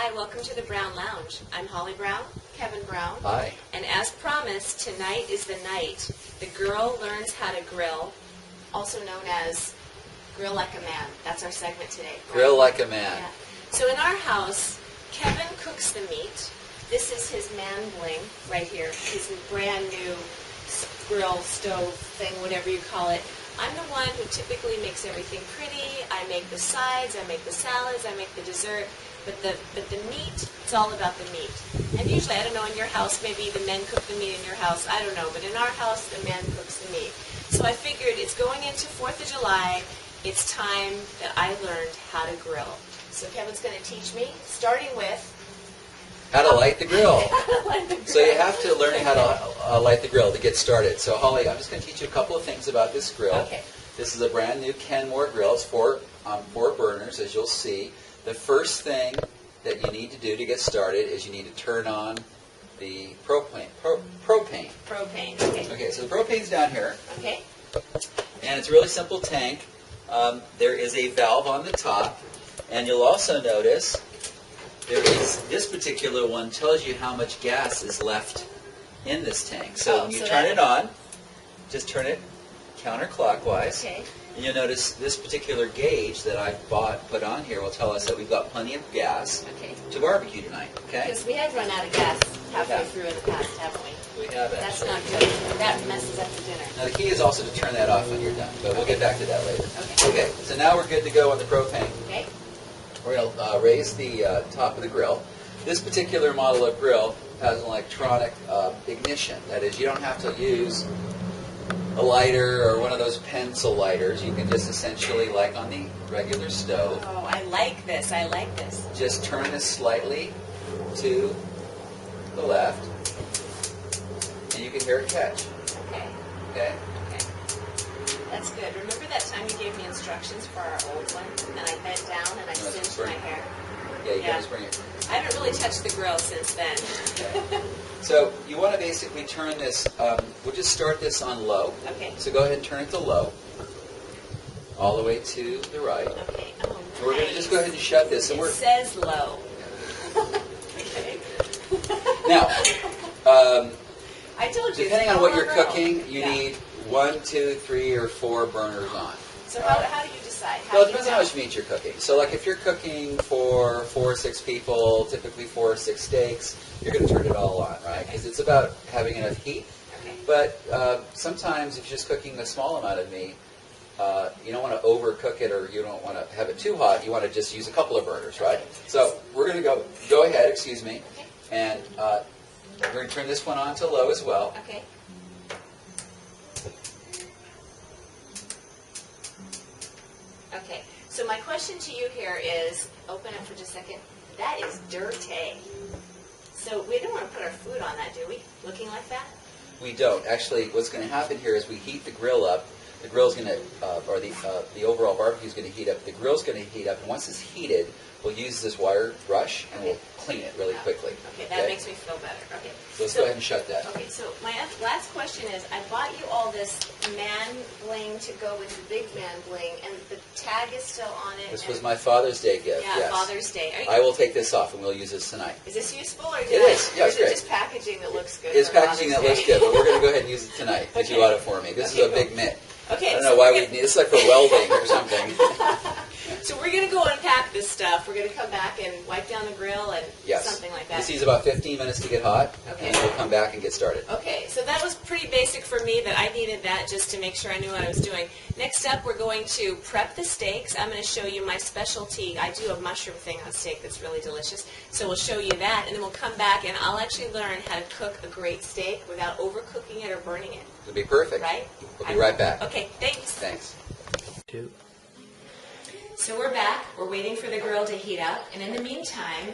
Hi, welcome to the Brown Lounge. I'm Holly Brown, Kevin Brown. Hi. And as promised, tonight is the night the girl learns how to grill, also known as Grill Like a Man. That's our segment today. Right? Grill like a man. Yeah. So in our house, Kevin cooks the meat. This is his man Bling right here. His brand new grill, stove thing, whatever you call it. I'm the one who typically makes everything pretty. I make the sides, I make the salads, I make the dessert. But the meat, it's all about the meat. And usually, I don't know, in your house, maybe the men cook the meat in your house. I don't know. But in our house, the man cooks the meat. So I figured it's going into 4th of July. It's time that I learned how to grill. So Kevin's going to teach me, starting with How to light the grill. light the grill. So you have to learn how to light the grill to get started. So Holly, I'm just going to teach you a couple of things about this grill. Okay. This is a brand new Kenmore grill. It's four burners, as you'll see. The first thing that you need to do to get started is you need to turn on the propane. Propane, okay. Okay, so the propane's down here. Okay. And it's a really simple tank. There is a valve on the top. And you'll also notice there is, this particular one tells you how much gas is left in this tank. So when you turn it on, just turn it counterclockwise. Okay. And you'll notice this particular gauge that I put on here will tell us that we've got plenty of gas to barbecue tonight. Okay? Because we have run out of gas halfway through in the past, haven't we? We have it. That's not good. That messes up the dinner. Now the key is also to turn that off when you're done, but we'll get back to that later. Okay, so now we're good to go on the propane. Okay. We're going to raise the top of the grill. This particular model of grill has an electronic ignition. That is, you don't have to use a lighter or one of those pencil lighters. You can just essentially, like on the regular stove, Oh, I like this. I like this. just turn this slightly to the left, and you can hear it catch. Okay. Okay? Okay. That's good. Remember that time you gave me instructions for our old one, and I bent down and I singed my hair? Yeah, you can just bring it. I haven't really touched the grill since then. Okay. So you want to basically turn this, we'll just start this on low. Okay. So go ahead and turn it to low, all the way to the right. Okay. Oh, nice. We're going to just go ahead and shut this. And It says low. Okay. Now, I told you. depending on what you're cooking, you Yeah. need 1, 2, 3, or 4 burners on. So how do you decide? Well, it depends on how much meat you're cooking. So like if you're cooking for 4 or 6 people, typically 4 or 6 steaks, you're going to turn it all on, right? Because it's about having enough heat. Okay. But sometimes if you're just cooking a small amount of meat, you don't want to overcook it, or you don't want to have it too hot. You want to just use a couple of burners, right? So we're going to go ahead, excuse me, and we're going to turn this one on to low as well. Okay. Okay. So my question to you here is, open it for just a second. That is dirty. So we don't want to put our food on that, do we? Looking like that? We don't. Actually, what's going to happen here is we heat the grill up. The grill's going to, or the overall barbecue is going to heat up. The grill's going to heat up, and once it's heated, we'll use this wire brush and we'll clean it really quickly. Okay, that makes me feel better. Okay. So let's go ahead and shut that. Okay, so my last question is, I bought you all this man bling to go with the big man bling, and the tag is still on it. This was my Father's Day gift. Yeah, yes. Father's Day. I will take this off, and we'll use this tonight. Is this useful, or It is. Yeah, or it's is it great. just packaging that looks good? It's for packaging that Father's looks Day? good, but we're going to go ahead and use it tonight because you Okay. bought it for me. This Okay, is a cool. big mitt. Okay, I don't so know why we're we need. This is like for welding or something. So we're going to go unpack this stuff. We're going to come back and wipe down the grill and Yes. something like that. This needs about 15 minutes to get hot, Okay. and we'll come back and get started. Okay, so that was pretty basic for me, that I needed that just to make sure I knew what I was doing. Next up, we're going to prep the steaks. I'm going to show you my specialty. I do a mushroom thing on steak that's really delicious. So we'll show you that, and then we'll come back, and I'll actually learn how to cook a great steak without overcooking it or burning it. It'll be perfect. Right? We'll be right back. Okay, thanks. Thanks. 2. So we're back. We're waiting for the grill to heat up, and in the meantime,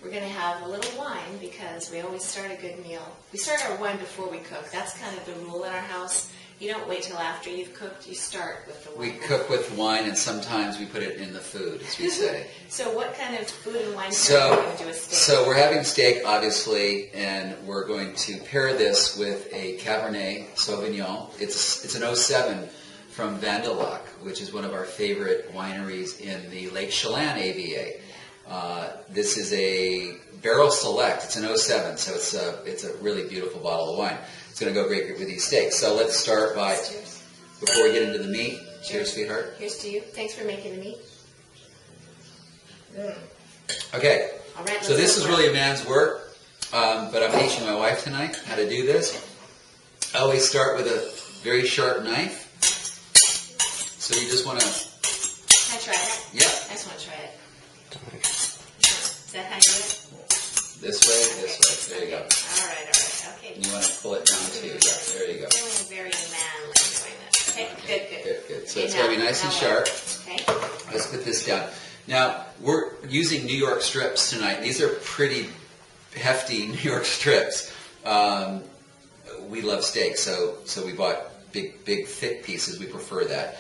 we're going to have a little wine because we always start a good meal. We start our wine before we cook. That's kind of the rule in our house. You don't wait till after you've cooked. You start with the wine. We cook with wine, and sometimes we put it in the food, as we say. So what kind of food and wine are we So, going to do with steak? so we're having steak, obviously, and we're going to pair this with a Cabernet Sauvignon. It's an 07 from Vandelock, which is one of our favorite wineries in the Lake Chelan AVA. This is a Barrel Select. It's an 07, so it's a really beautiful bottle of wine. It's going to go great with these steaks. So let's start by, before we get into the meat, cheers, sweetheart. Here's to you. Thanks for making the meat. Okay, All right, so this is really a man's work, but I'm teaching my wife tonight how to do this. I always start with a very sharp knife. So you just want to... Can I try it? Yeah. I just want to try it. Is that how you do it? This way, this way. There you go. All right. Okay. And you want to pull it down too. Yeah, there you go. Feeling very manly doing this. Okay, good. So it's got to be nice and sharp. Okay. Let's put this down. Now, we're using New York strips tonight. These are pretty hefty New York strips. We love steak, so we bought big, thick pieces. We prefer that.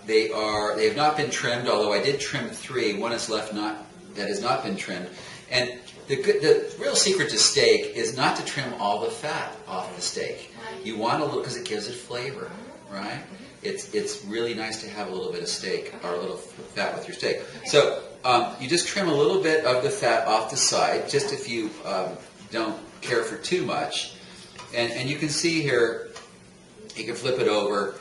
They have not been trimmed, although I did trim 3. One is left that has not been trimmed. And the real secret to steak is not to trim all the fat off the steak. You want a little, because it gives it flavor, right? It's really nice to have a little bit of steak or a little fat with your steak. So you just trim a little bit of the fat off the side, just if you don't care for too much. And you can see here, you can flip it over,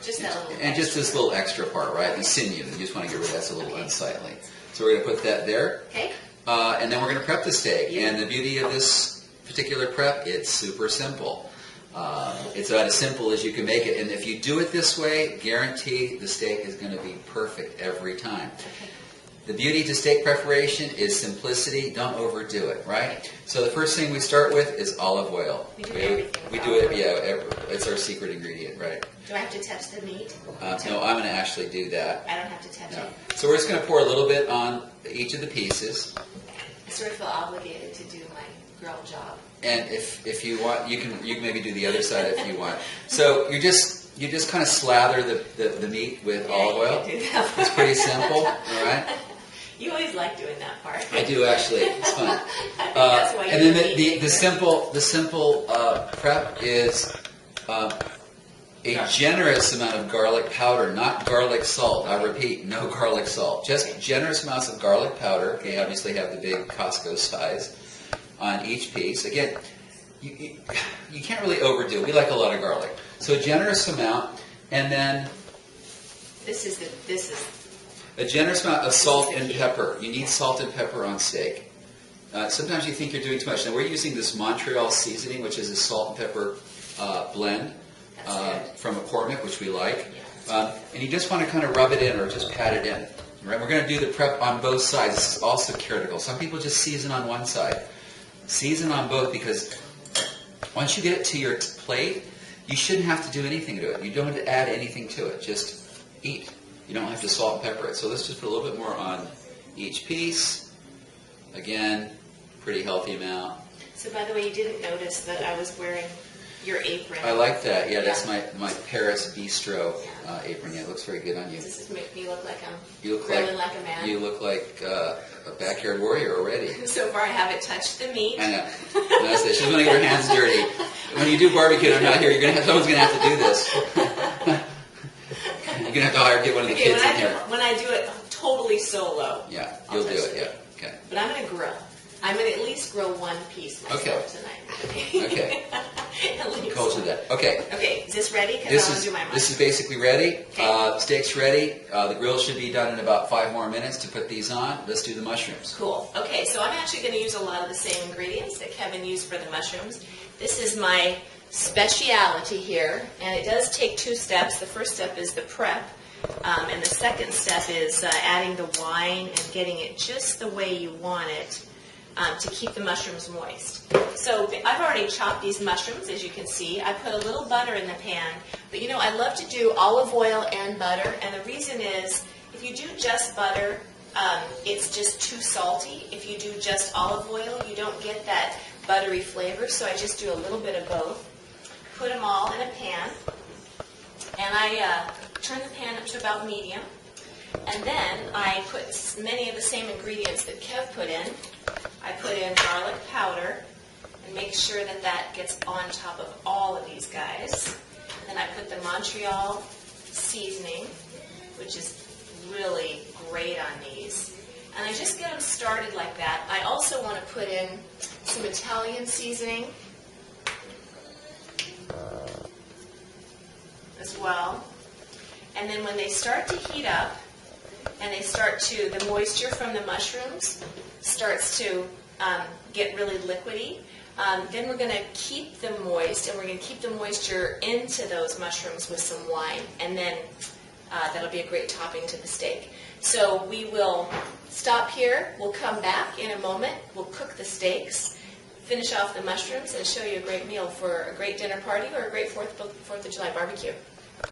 and just this little extra part, right? The sinew, you just want to get rid of that's a little unsightly. So we're going to put that there. Okay. And then we're going to prep the steak. And the beauty of this particular prep, it's super simple. It's about as simple as you can make it. And if you do it this way, guarantee the steak is going to be perfect every time. Okay. The beauty to steak preparation is simplicity. Don't overdo it, right? So the first thing we start with is olive oil. We do everything. We do it, yeah. It's our secret ingredient, right? Do I have to touch the meat? No, I'm going to actually do that. I don't have to touch it. So we're just going to pour a little bit on each of the pieces. I sort of feel obligated to do my grill job. And if you want, you can maybe do the other side if you want. So you just kind of slather the meat with olive oil. Do that. It's pretty simple, all right? You always like doing that part. I do actually. It's fun. I think that's why and then the simple prep is a generous amount of garlic powder, not garlic salt. I repeat, no garlic salt. Just generous amounts of garlic powder. They obviously have the big Costco size on each piece. Again, you can't really overdo it. We like a lot of garlic. So a generous amount, and then This is a generous amount of salt and pepper. You need salt and pepper on steak. Sometimes you think you're doing too much. Now we're using this Montreal seasoning, which is a salt and pepper blend from McCormick, which we like. And you just want to kind of rub it in or just pat it in. Right? We're going to do the prep on both sides. This is also critical. Some people just season on one side. Season on both, because once you get it to your plate, you shouldn't have to do anything to it. You don't have to add anything to it. Just eat. You don't have to salt and pepper it. So let's just put a little bit more on each piece. Again, pretty healthy amount. So by the way, you didn't notice that I was wearing your apron. I like that. Yeah, that's my Paris Bistro apron. Yeah, it looks very good on you. Does this make me look like I'm You look grilling like a man? You look like a backyard warrior already. So far I haven't touched the meat. I know. That's it. She's going to get her hands dirty. When you do barbecue and I'm not here, someone's going to have to do this. You're going to have to get one of the kids in here. When I do it totally solo. Yeah, you'll do it, yeah. Okay. But I'm going to grill. I'm going to at least grill one piece myself tonight. Okay. Cold to that. Okay. Okay, is this ready? Because I want to do my mushroom. This is basically ready. Okay. Steak's ready. The grill should be done in about 5 more minutes to put these on. Let's do the mushrooms. Cool. Okay, so I'm actually going to use a lot of the same ingredients that Kevin used for the mushrooms. This is my speciality here, and it does take 2 steps. The first step is the prep, and the second step is adding the wine and getting it just the way you want it to keep the mushrooms moist. So I've already chopped these mushrooms, as you can see. I put a little butter in the pan, but you know, I love to do olive oil and butter, and the reason is if you do just butter, it's just too salty. If you do just olive oil, you don't get that buttery flavor, so I just do a little bit of both. Put them all in a pan, and I turn the pan up to about medium, and then I put many of the same ingredients that Kev put in. I put in garlic powder and make sure that that gets on top of all of these guys. Then I put the Montreal seasoning, which is really great on these. And I just get them started like that. I also want to put in some Italian seasoning as well. And then when they start to heat up, and they start to, the moisture from the mushrooms starts to get really liquidy, then we're going to keep them moist, and we're going to keep the moisture into those mushrooms with some wine, and then that'll be a great topping to the steak. So we will stop here. We'll come back in a moment. We'll cook the steaks, finish off the mushrooms, and show you a great meal for a great dinner party or a great 4th of July barbecue.